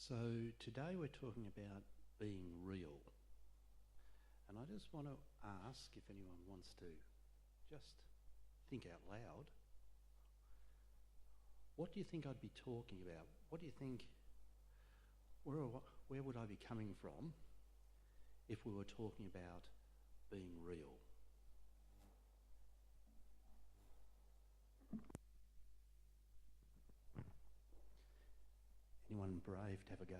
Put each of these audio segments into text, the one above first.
So today we're talking about being real. And I just want to ask if anyone wants to just think out loud. What do you think I'd be talking about? What do you think, where would I be coming from if we were talking about being real? Anyone brave to have a go?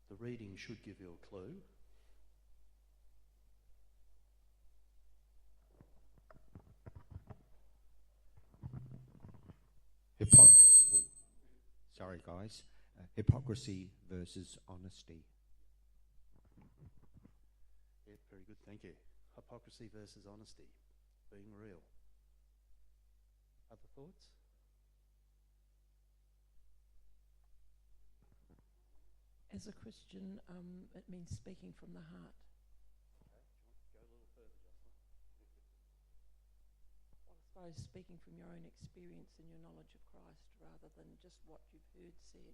The reading should give you a clue. Sorry, guys. Hypocrisy versus honesty. Yeah, very good, thank you. Hypocrisy versus honesty. Being real. Other thoughts? As a Christian, it means speaking from the heart. Okay, do you want to go a little further, Jocelyn? Well, I suppose speaking from your own experience and your knowledge of Christ rather than just what you've heard said.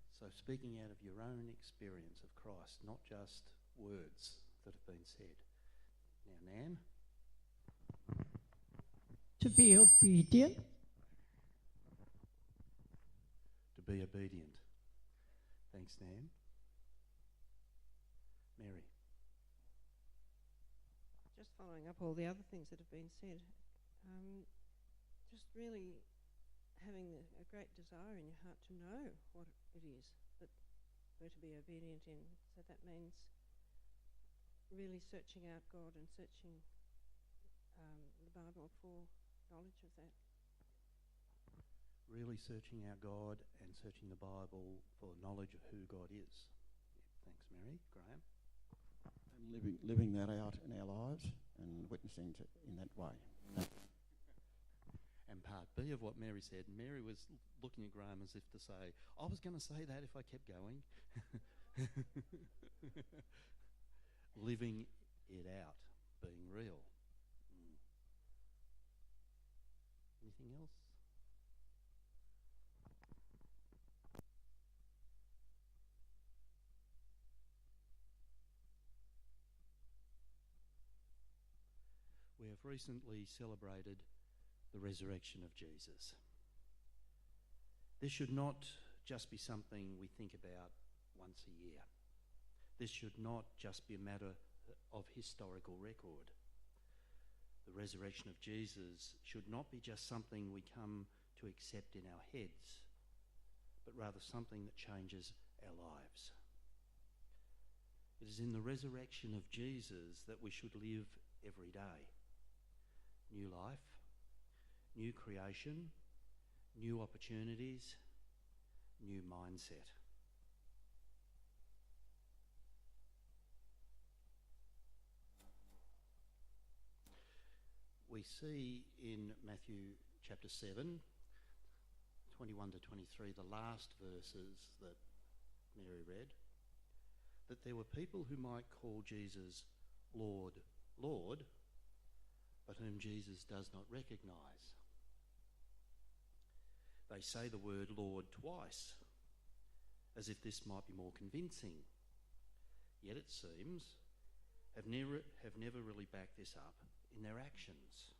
So speaking out of your own experience of Christ, not just words that have been said. Now, Nan? To be obedient. To be obedient. Thanks, Nan. Mary? Just following up all the other things that have been said, just really having a great desire in your heart to know what it is that we're to be obedient in. So that means really searching out God and searching the Bible for knowledge of that. Really searching out God and searching the Bible for knowledge of who God is. Yeah, thanks, Mary. Graham? And living that out in our lives and witnessing in that way. And part B of what Mary said, Mary was looking at Graham as if to say, I was going to say that if I kept going. Living it out, being real. Anything else? We have recently celebrated the resurrection of Jesus. This should not just be something we think about once a year. This should not just be a matter of historical record. The resurrection of Jesus should not be just something we come to accept in our heads, but rather something that changes our lives. It is in the resurrection of Jesus that we should live every day. New life, new creation, new opportunities, new mindset. We see in Matthew chapter 7, 21 to 23, the last verses that Mary read, that there were people who might call Jesus Lord, Lord, but whom Jesus does not recognise. They say the word Lord twice, as if this might be more convincing. Yet it seems have never really backed this up in their actions.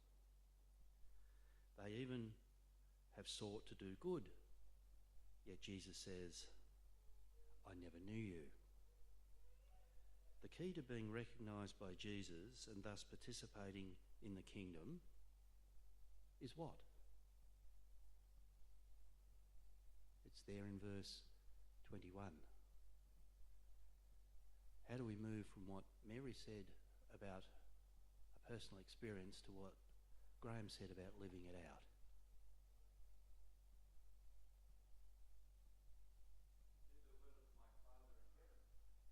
They even have sought to do good, yet Jesus says, I never knew you. The key to being recognised by Jesus and thus participating in the kingdom is what? It's there in verse 21. How do we move from what Mary said about a personal experience to what Graham said about living it out?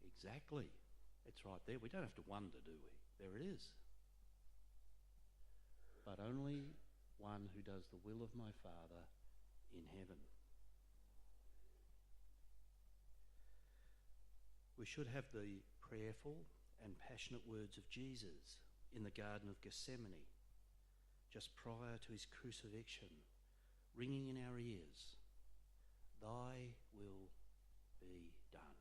Exactly. It's right there. We don't have to wonder, do we? There it is. But only one who does the will of my Father in heaven. We should have the prayerful and passionate words of Jesus in the Garden of Gethsemane, just prior to his crucifixion, ringing in our ears, "Thy will be done."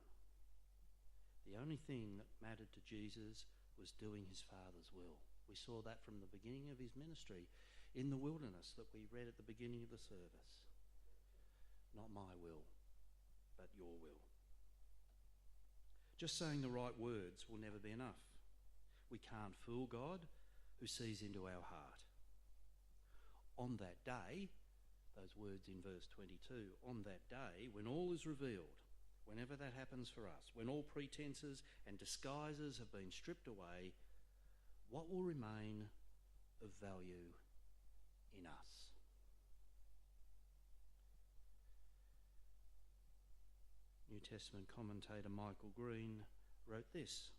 The only thing that mattered to Jesus was doing his Father's will. We saw that from the beginning of his ministry in the wilderness that we read at the beginning of the service. Not my will, but your will. Just saying the right words will never be enough. We can't fool God, who sees into our heart. On that day, those words in verse 22, on that day, when all is revealed, whenever that happens for us, when all pretenses and disguises have been stripped away, what will remain of value in us? New Testament commentator Michael Green wrote this: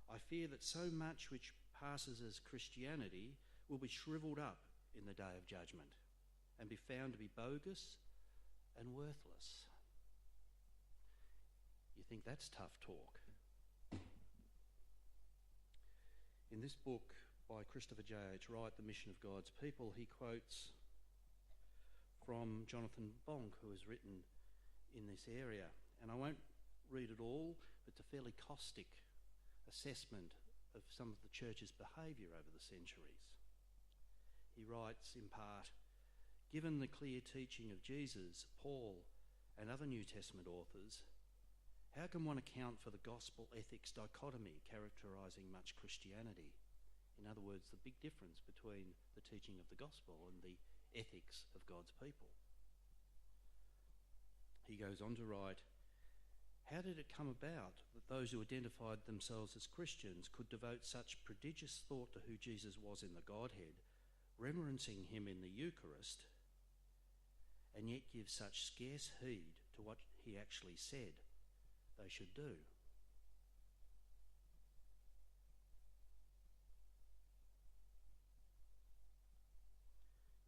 "I fear that so much which passes as Christianity will be shriveled up in the day of judgment and be found to be bogus and worthless." You think that's tough talk? In this book by Christopher J.H. Wright, The Mission of God's People, he quotes from Jonathan Bonk, who has written in this area. And I won't read it all, but it's a fairly caustic assessment of some of the church's behaviour over the centuries. He writes in part, "Given the clear teaching of Jesus, Paul and other New Testament authors, how can one account for the gospel ethics dichotomy characterising much Christianity? In other words, the big difference between the teaching of the gospel and the ethics of God's people." He goes on to write, "How did it come about that those who identified themselves as Christians could devote such prodigious thought to who Jesus was in the Godhead, reverencing him in the Eucharist, and yet give such scarce heed to what he actually said they should do?"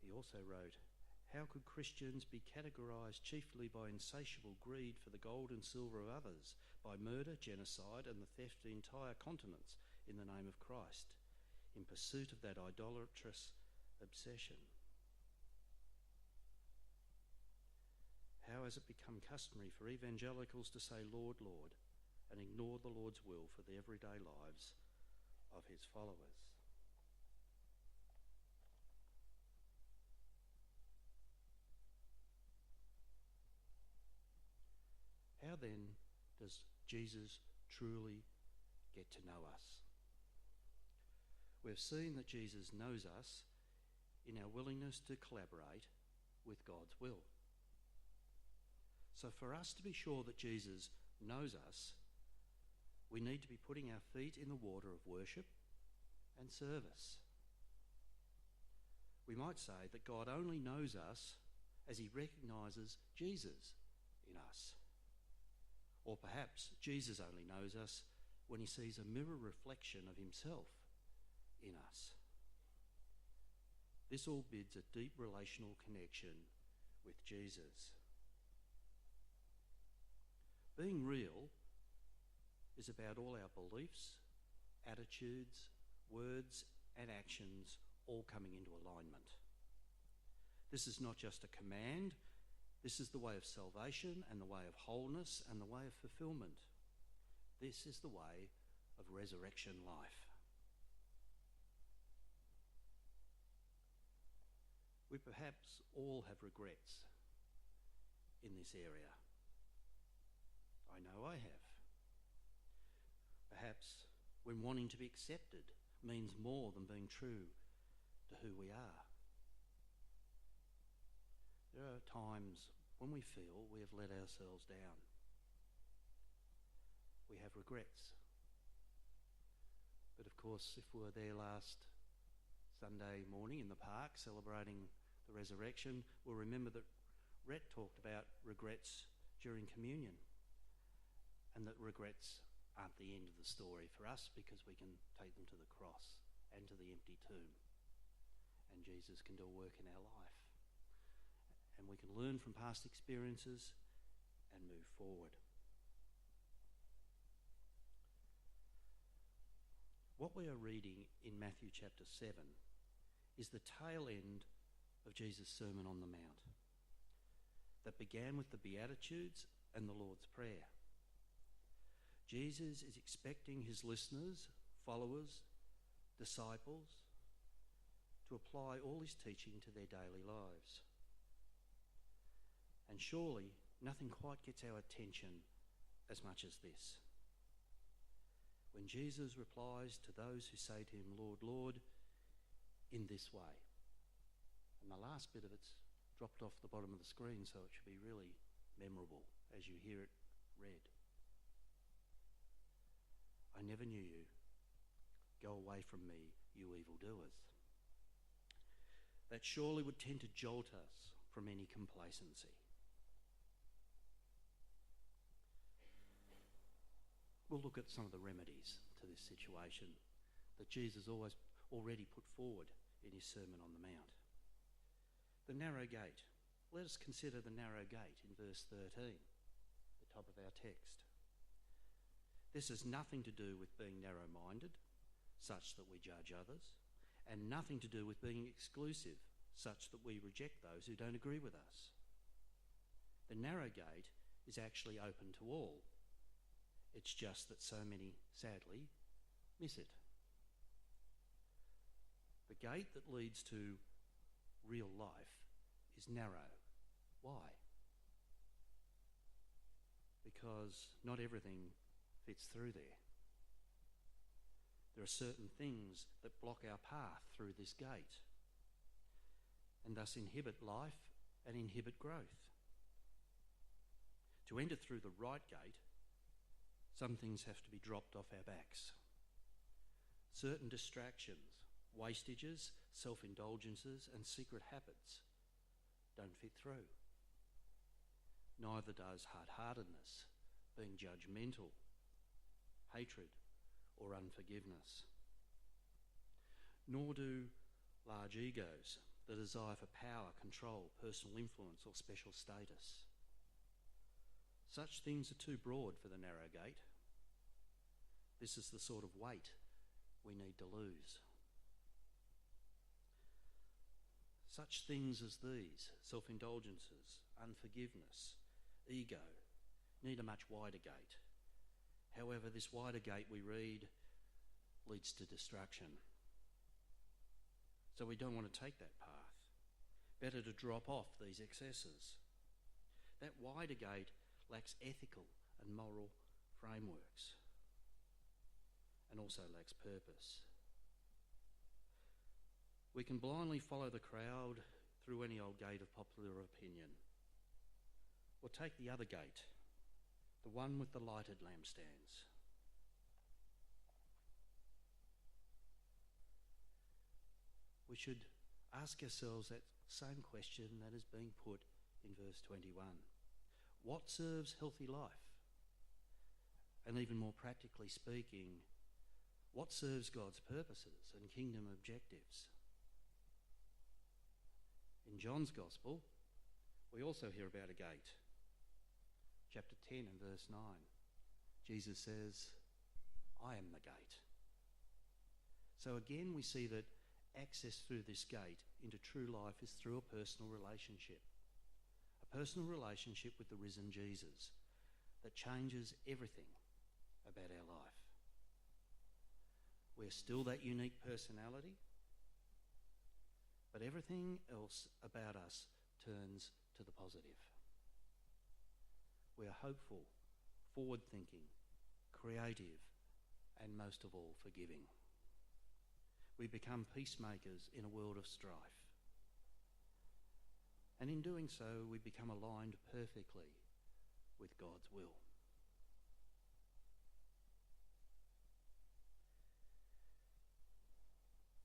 He also wrote, "How could Christians be categorised chiefly by insatiable greed for the gold and silver of others, by murder, genocide, and the theft of entire continents in the name of Christ, in pursuit of that idolatrous obsession? How has it become customary for evangelicals to say 'Lord, Lord,' and ignore the Lord's will for the everyday lives of his followers?" How then does Jesus truly get to know us? We've seen that Jesus knows us in our willingness to collaborate with God's will. So for us to be sure that Jesus knows us, we need to be putting our feet in the water of worship and service. We might say that God only knows us as he recognises Jesus in us. Or perhaps Jesus only knows us when he sees a mirror reflection of himself in us. This all bids a deep relational connection with Jesus. Being real is about all our beliefs, attitudes, words, and actions all coming into alignment. This is not just a command. This is the way of salvation and the way of wholeness and the way of fulfilment. This is the way of resurrection life. We perhaps all have regrets in this area. I know I have. Perhaps when wanting to be accepted means more than being true to who we are. There are times when we feel we have let ourselves down. We have regrets. But of course, if we were there last Sunday morning in the park celebrating the resurrection, we'll remember that Rhett talked about regrets during communion, and that regrets aren't the end of the story for us, because we can take them to the cross and to the empty tomb, and Jesus can do a work in our life. And we can learn from past experiences and move forward. What we are reading in Matthew chapter 7 is the tail end of Jesus' Sermon on the Mount that began with the Beatitudes and the Lord's Prayer. Jesus is expecting his listeners, followers, disciples to apply all his teaching to their daily lives. And surely nothing quite gets our attention as much as this. When Jesus replies to those who say to him, Lord, Lord, in this way. And the last bit of it's dropped off the bottom of the screen, so it should be really memorable as you hear it read. I never knew you. Go away from me, you evildoers. That surely would tend to jolt us from any complacency. We'll look at some of the remedies to this situation that Jesus already put forward in his Sermon on the Mount. The narrow gate. Let us consider the narrow gate in verse 13, the top of our text. This has nothing to do with being narrow-minded, such that we judge others, and nothing to do with being exclusive, such that we reject those who don't agree with us. The narrow gate is actually open to all. It's just that so many, sadly, miss it. The gate that leads to real life is narrow. Why? Because not everything fits through there. There are certain things that block our path through this gate and thus inhibit life and inhibit growth. To enter through the right gate, some things have to be dropped off our backs. Certain distractions, wastages, self-indulgences and secret habits don't fit through. Neither does hard-heartedness, being judgmental, hatred or unforgiveness. Nor do large egos, the desire for power, control, personal influence or special status. Such things are too broad for the narrow gate. This is the sort of weight we need to lose. Such things as these, self-indulgences, unforgiveness, ego, need a much wider gate. However, this wider gate, we read, leads to destruction. So we don't want to take that path. Better to drop off these excesses. That wider gate lacks ethical and moral frameworks and also lacks purpose. We can blindly follow the crowd through any old gate of popular opinion. Or take the other gate, the one with the lighted lampstands. We should ask ourselves that same question that is being put in verse 21. What serves healthy life? And even more practically speaking, what serves God's purposes and kingdom objectives? In John's Gospel, we also hear about a gate. Chapter 10 and verse 9, Jesus says, I am the gate. So again we see that access through this gate into true life is through a personal relationship. A personal relationship with the risen Jesus that changes everything about our life. We're still that unique personality, but everything else about us turns to the positive. We are hopeful, forward-thinking, creative, and most of all, forgiving. We become peacemakers in a world of strife. And in doing so, we become aligned perfectly with God's will.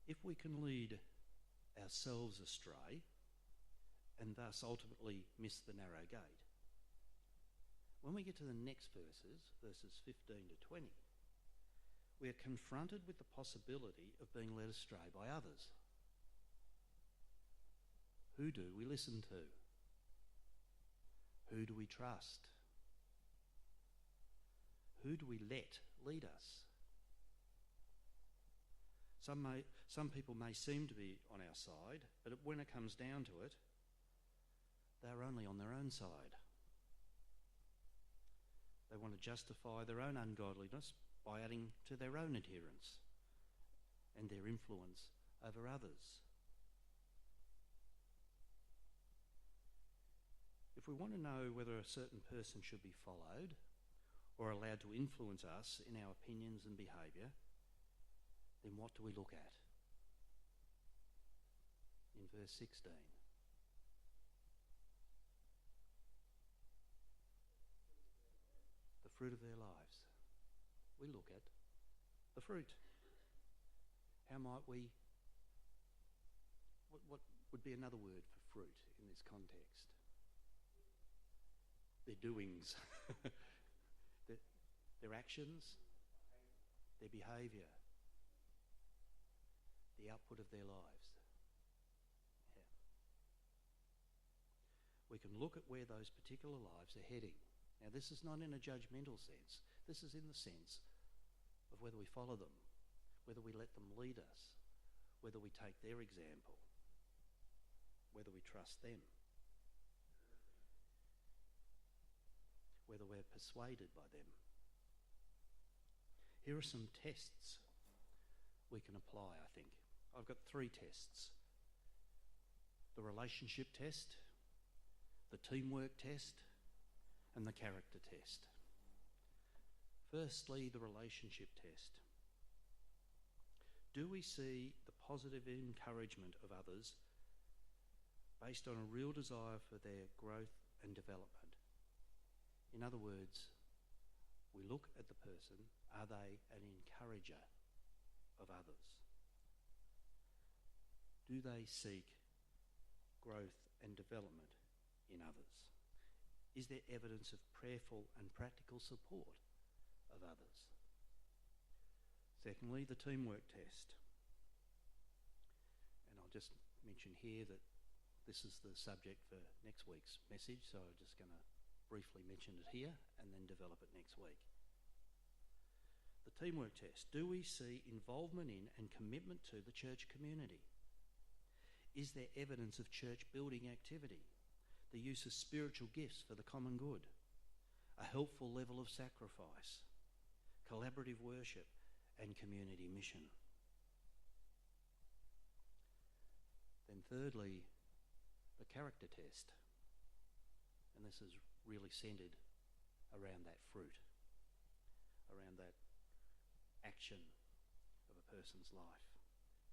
If we can lead ourselves astray and thus ultimately miss the narrow gate, when we get to the next verses 15 to 20, we are confronted with the possibility of being led astray by others. Who do we listen to? Who do we trust? Who do we let lead us? Some people may seem to be on our side, but when it comes down to it, they're only on their own side. They want to justify their own ungodliness by adding to their own adherence and their influence over others. If we want to know whether a certain person should be followed or allowed to influence us in our opinions and behaviour, then what do we look at? In verse 16. The fruit of their lives. We look at the fruit. How might we... What would be another word for fruit in this context? Their doings. their actions. Their behaviour. The output of their lives. Yeah. We can look at where those particular lives are heading. Now, this is not in a judgmental sense. This is in the sense of whether we follow them, whether we let them lead us, whether we take their example, whether we trust them, whether we're persuaded by them. Here are some tests we can apply, I think. I've got 3 tests. The relationship test, the teamwork test, and the character test. Firstly, the relationship test. Do we see the positive encouragement of others based on a real desire for their growth and development? In other words, we look at the person, are they an encourager of others? Do they seek growth and development in others? Is there evidence of prayerful and practical support of others? Secondly, the teamwork test. And I'll just mention here that this is the subject for next week's message, so I'm just going to briefly mention it here and then develop it next week. The teamwork test. Do we see involvement in and commitment to the church community? Is there evidence of church building activity? The use of spiritual gifts for the common good, a helpful level of sacrifice, collaborative worship, and community mission. Then thirdly, the character test. And this is really centred around that fruit, around that action of a person's life.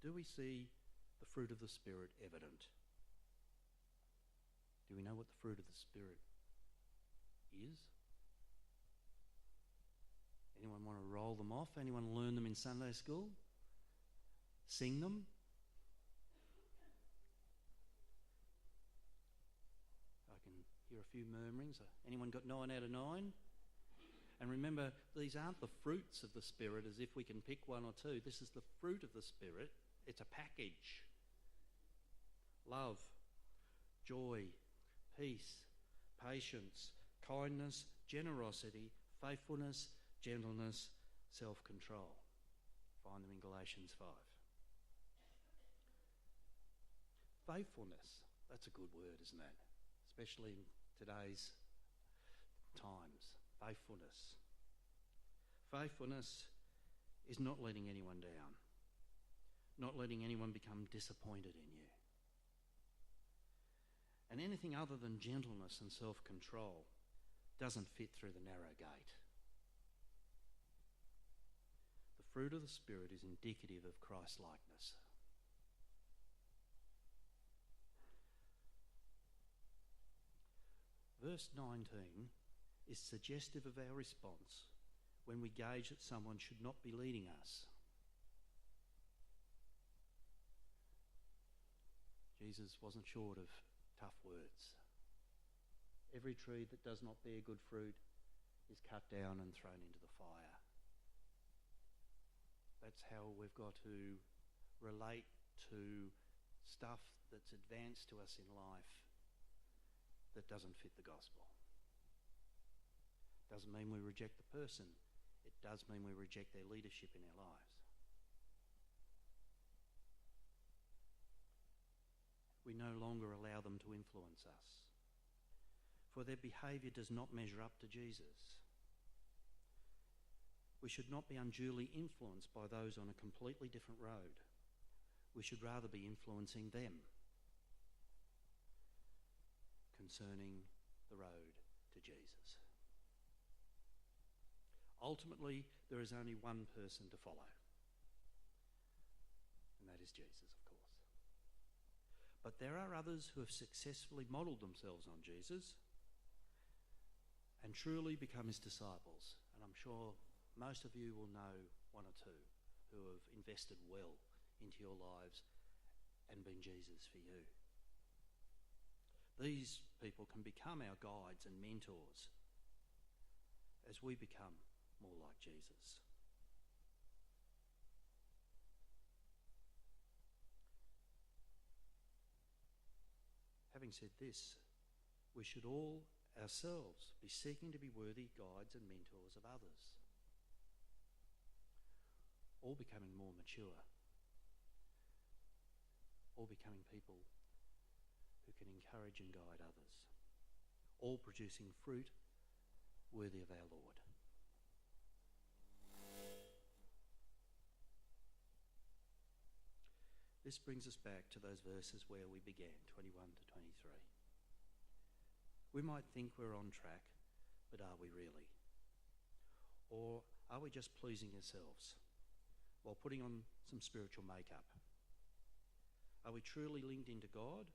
Do we see the fruit of the Spirit evident? Do we know what the fruit of the Spirit is? Anyone want to roll them off? Anyone learn them in Sunday school? Sing them? I can hear a few murmurings. Anyone got 9 out of 9? And remember, these aren't the fruits of the Spirit as if we can pick 1 or 2. This is the fruit of the Spirit. It's a package. Love, joy, peace, patience, kindness, generosity, faithfulness, gentleness, self-control. Find them in Galatians 5. Faithfulness, that's a good word, isn't it? Especially in today's times. Faithfulness. Faithfulness is not letting anyone down, not letting anyone become disappointed in you. And anything other than gentleness and self-control doesn't fit through the narrow gate. The fruit of the Spirit is indicative of Christ-likeness. Verse 19 is suggestive of our response when we gauge that someone should not be leading us. Jesus wasn't short of tough words. Every tree that does not bear good fruit is cut down and thrown into the fire. That's how we've got to relate to stuff that's advanced to us in life that doesn't fit the gospel. Doesn't mean we reject the person. It does mean we reject their leadership in our lives. no longer allow them to influence us, for their behaviour does not measure up to Jesus. We should not be unduly influenced by those on a completely different road. We should rather be influencing them concerning the road to Jesus. Ultimately, there is only one person to follow, and that is Jesus, of course. But there are others who have successfully modelled themselves on Jesus and truly become his disciples. And I'm sure most of you will know one or two who have invested well into your lives and been Jesus for you. These people can become our guides and mentors as we become more like Jesus. Having said this, we should all ourselves be seeking to be worthy guides and mentors of others, all becoming more mature, all becoming people who can encourage and guide others, all producing fruit worthy of our Lord. This brings us back to those verses where we began, 21 to 23. We might think we're on track, but are we really? Or are we just pleasing ourselves while putting on some spiritual makeup? Are we truly linked into God,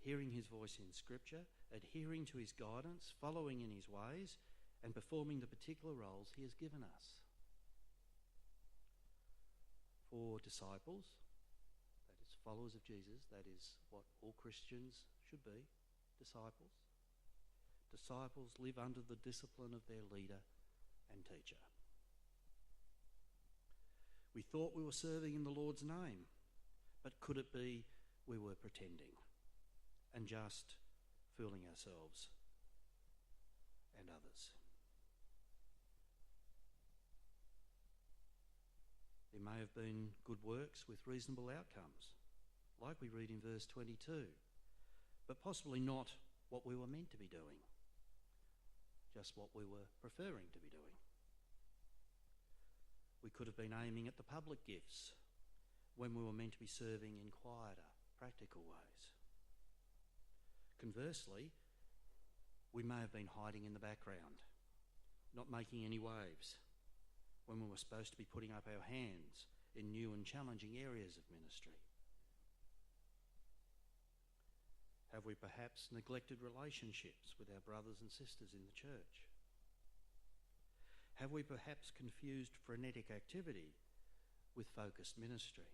hearing his voice in Scripture, adhering to his guidance, following in his ways, and performing the particular roles he has given us? For disciples, that is followers of Jesus, that is what all Christians should be, disciples. Disciples live under the discipline of their leader and teacher. We thought we were serving in the Lord's name, but could it be we were pretending and just fooling ourselves and others? There may have been good works with reasonable outcomes, like we read in verse 22, but possibly not what we were meant to be doing, just what we were preferring to be doing. We could have been aiming at the public gifts when we were meant to be serving in quieter, practical ways. Conversely, we may have been hiding in the background, not making any waves, when we were supposed to be putting up our hands in new and challenging areas of ministry. Have we perhaps neglected relationships with our brothers and sisters in the church? Have we perhaps confused frenetic activity with focused ministry?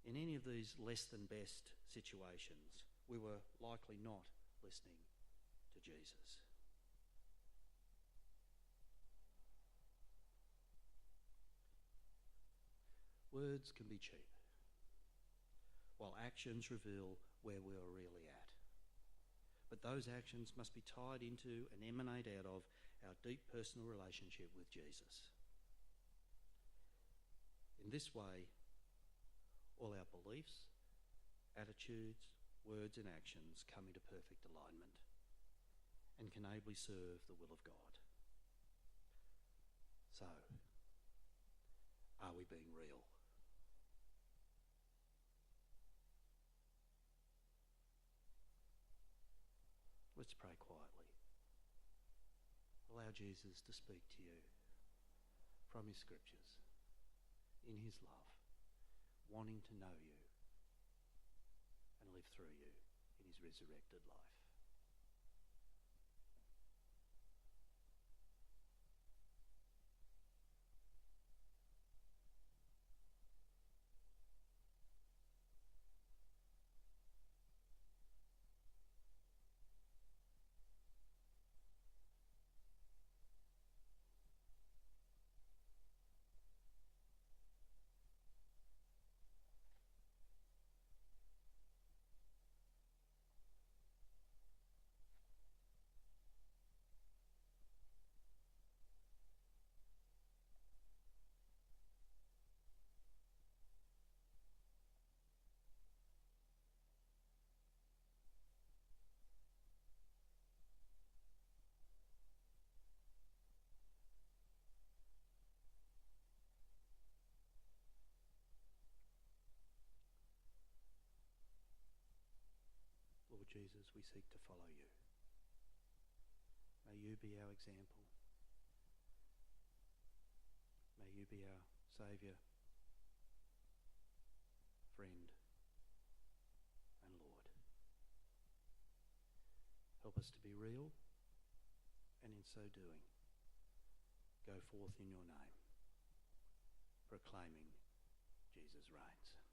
In any of these less than best situations, we were likely not listening to Jesus. Words can be cheap, while actions reveal where we are really at. But those actions must be tied into and emanate out of our deep personal relationship with Jesus. In this way, all our beliefs, attitudes, words and actions come into perfect alignment and can ably serve the will of God. So, are we being real? Let's pray quietly. Allow Jesus to speak to you from his scriptures, in his love, wanting to know you and live through you in his resurrected life. Jesus, we seek to follow you. May you be our example. May you be our Saviour, friend, and Lord. Help us to be real, and in so doing, go forth in your name, proclaiming Jesus reigns.